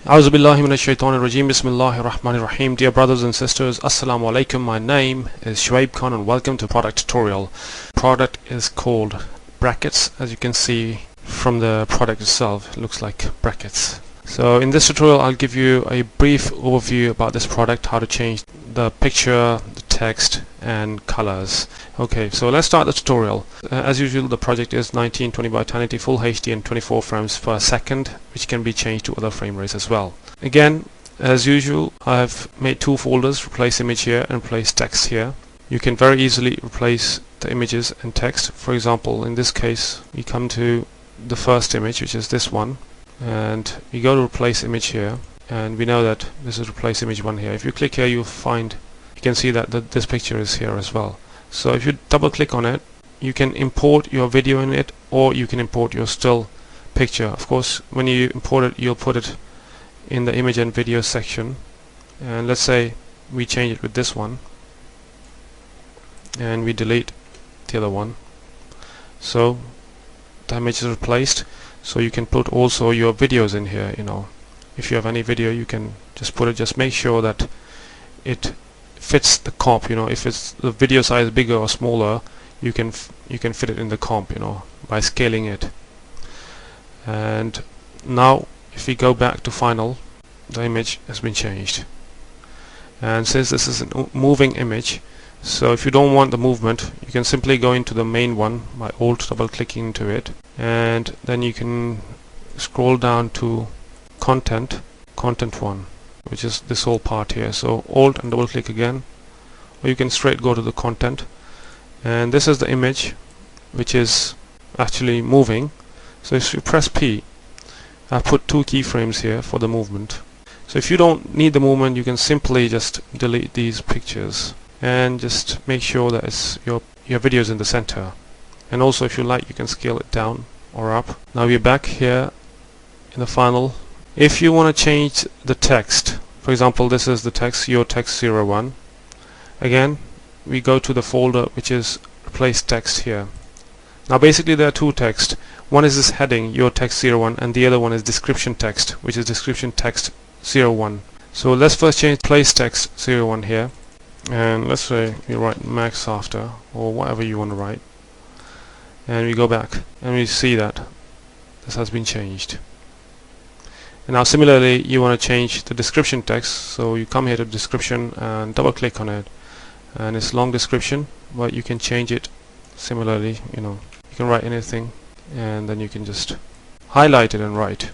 A'udhu billahi minash shaitanir rajim. Bismillahir rahmanir rahim. Dear brothers and sisters, assalamu alaikum. My name is Shoaib Khan and welcome to product tutorial. Product is called Brakets. As you can see from the product itself, it looks like brackets. So in this tutorial I'll give you a brief overview about this product, how to change the picture, the text and colors. Okay, so let's start the tutorial. As usual, the project is 1920 by 1080 full HD and 24 frames per second, which can be changed to other frame rates as well. Again, as usual, I've made two folders, replace image here and replace text here. You can very easily replace the images and text. For example, in this case we come to the first image, which is this one, and we go to replace image here, and we know that this is replace image 1 here. If you click here, you can see that this picture is here as well. So if you double click on it, you can import your video in it, or you can import your still picture. Of course, when you import it, you'll put it in the image and video section, and let's say we change it with this one and we delete the other one, so the image is replaced. So you can put also your videos in here. If you have any video, you can just put it. Just make sure that it fits the comp. If it's the video size bigger or smaller, you can fit it in the comp, by scaling it. And now if we go back to final, the image has been changed. And since this is a moving image, so if you don't want the movement, you can simply go into the main one by Alt double clicking into it, and then you can scroll down to content 1, which is this whole part here. So Alt and double click again, or you can straight go to the content, and this is the image which is actually moving. So if you press P, I've put 2 keyframes here for the movement. So if you don't need the movement, you can simply just delete these pictures and just make sure that it's your video is in the center. And also, if you like, you can scale it down or up. Now we're back here in the final. If you want to change the text, for example, this is the text, your text 01. Again, we go to the folder which is replace text here. Now basically there are two texts. One is this heading, your text 01, and the other one is description text, which is description text 01. So let's first change place text 01 here, and let's say we write Maxafter or whatever you want to write, and we go back and we see that this has been changed. And now similarly, you want to change the description text, so you come here to description and double click on it, and it's long description, but you can change it similarly. You can write anything, and then you can just highlight it and write,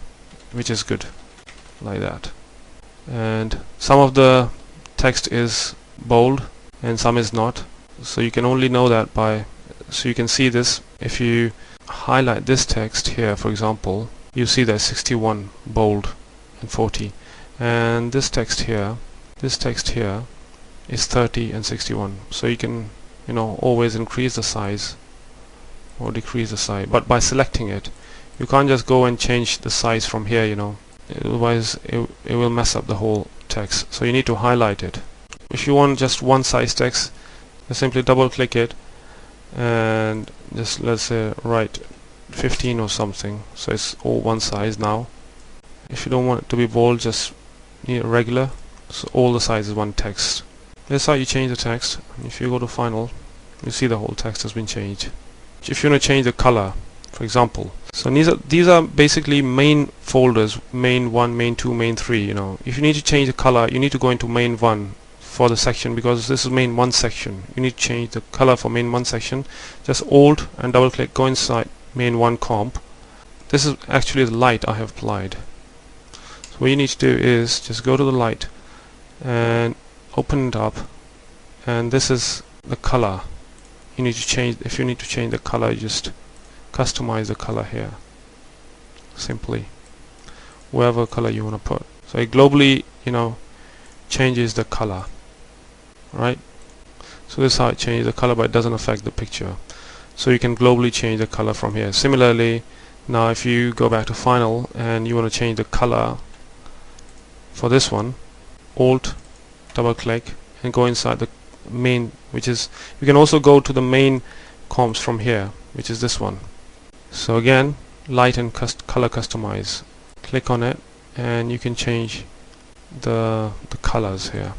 which is good, like that. And some of the text is bold and some is not, so you can only know that so you can see this if you highlight this text here. For example, you see that 61 bold and 40, and this text here is 30 and 61. So you can always increase the size or decrease the size, but by selecting it. You can't just go and change the size from here, otherwise it will mess up the whole text. So you need to highlight it. If you want just one size text, just simply double click it and just, let's say, write 15 or something, so it's all one size now. If you don't want it to be bold, just need a regular, so all the size is one text. That's how you change the text. If you go to final, you see the whole text has been changed. If you want to change the color, for example, so these are basically main folders, main 1, main 2, main 3. If you need to change the color, you need to go into main 1 for the section, because this is main 1 section. You need to change the color for main 1 section. Just Alt and double click, go inside main 1 comp. This is actually the light I have applied. So what you need to do is just go to the light and open it up, and this is the color. You need to change. If you need to change the color, you just customize the color here, simply whatever color you want to put. So it globally changes the color, right? So this is how it changes the color, but it doesn't affect the picture. So you can globally change the color from here. Similarly, now if you go back to final and you want to change the color for this one, Alt double click and go inside the main, which is, you can also go to the main comps from here, which is this one. So again, light and color customize, click on it and you can change the colors here.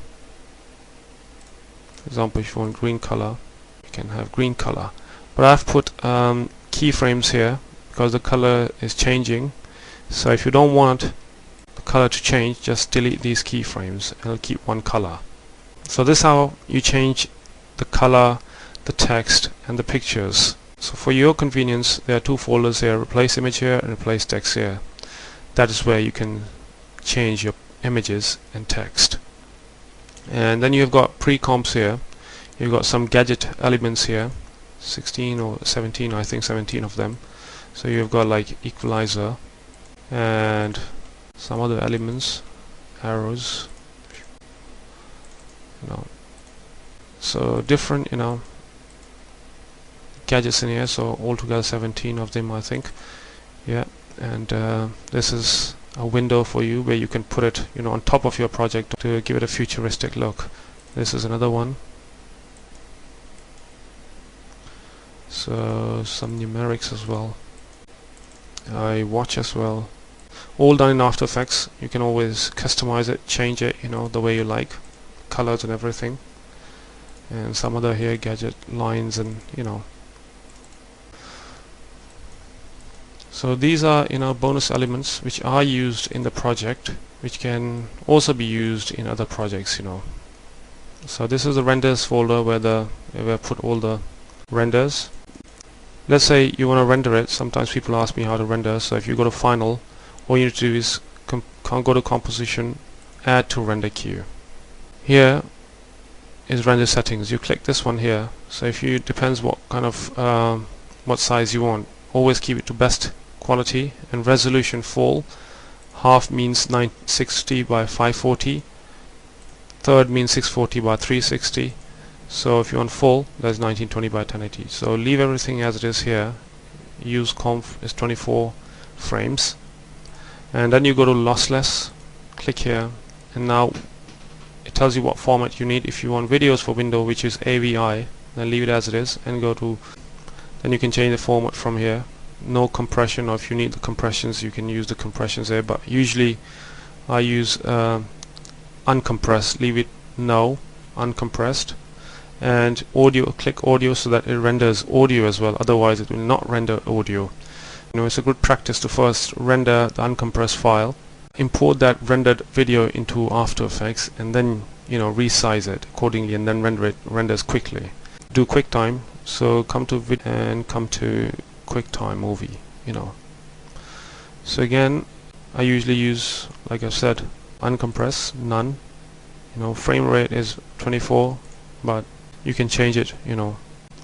For example, if you want green color, you can have green color. But I've put keyframes here because the color is changing. So if you don't want the color to change, just delete these keyframes and it'll keep one color. So this is how you change the color, the text and the pictures. So for your convenience, there are two folders here: replace image here and replace text here. That is where you can change your images and text. And then you've got pre-comps here. You've got some gadget elements here, 16 or 17, I think 17 of them. So you've got like equalizer and some other elements, arrows, so different gadgets in here. So altogether 17 of them, I think. Yeah, and this is a window for you where you can put it on top of your project to give it a futuristic look. This is another one. So some numerics as well, a watch as well, all done in After Effects. You can always customize it, change it the way you like, colors and everything. And some other here gadget lines and so these are bonus elements which are used in the project, which can also be used in other projects. So this is the renders folder where I put all the renders. Let's say you want to render it. Sometimes people ask me how to render. So if you go to Final, all you need to do is go to Composition, Add to Render Queue. Here is Render Settings. You click this one here. So if you depends what kind of what size you want. Always keep it to best quality and resolution full. Half means 960 by 540. Third means 640 by 360. So if you want full, that's 1920 by 1080. So leave everything as it is here. Use conf is 24 frames. And then you go to lossless, click here, and now it tells you what format you need. If you want videos for window, which is AVI, then leave it as it is and then you can change the format from here. No compression, or if you need the compressions, you can use the compressions there, but usually I use uncompressed. Leave it no, uncompressed. And audio, click audio so that it renders audio as well, otherwise it will not render audio. It's a good practice to first render the uncompressed file, import that rendered video into After Effects, and then resize it accordingly, and then renders quickly. Do QuickTime, so come to vid and come to QuickTime movie. So again, I usually use, like I said, uncompressed, none. Frame rate is 24, but you can change it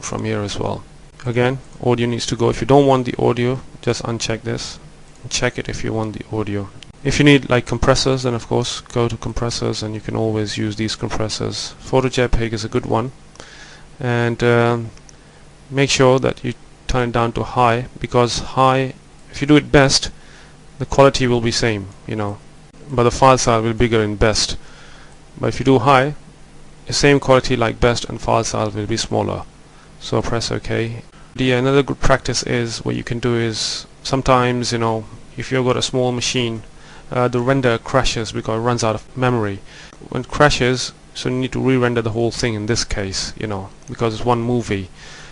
from here as well. Again, audio needs to go. If you don't want the audio, just uncheck this and check it if you want the audio. If you need like compressors, then of course go to compressors, and you can always use these compressors. Photo JPEG is a good one, and make sure that you turn it down to high, because high, if you do it best, the quality will be same, but the file size will be bigger in best. But if you do high, the same quality like best, and file size will be smaller. So press OK. Another good practice is what you can do is sometimes if you've got a small machine, the render crashes because it runs out of memory. When it crashes, so you need to re-render the whole thing in this case, because it's one movie.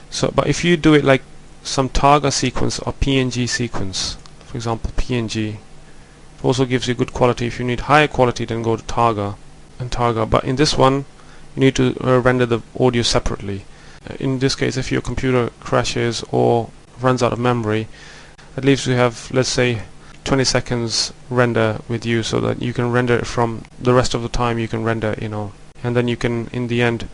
So but if you do it like some Targa sequence or PNG sequence, for example PNG, it also gives you good quality. If you need higher quality, then go to Targa and Targa. But in this one, you need to render the audio separately. In this case, if your computer crashes or runs out of memory, at least you have, let's say, 20 seconds render with you, so that you can render it from the rest of the time. You can render, and then you can in the end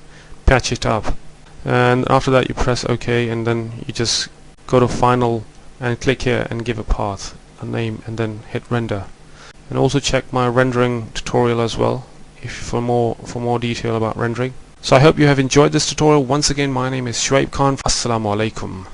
patch it up. And after that you press OK, and then you just go to Final and click here and give a path, a name, and then hit render. And also check my rendering tutorial as well for more detail about rendering. So I hope you have enjoyed this tutorial. Once again, my name is Shuaib Khan. Assalamu alaikum.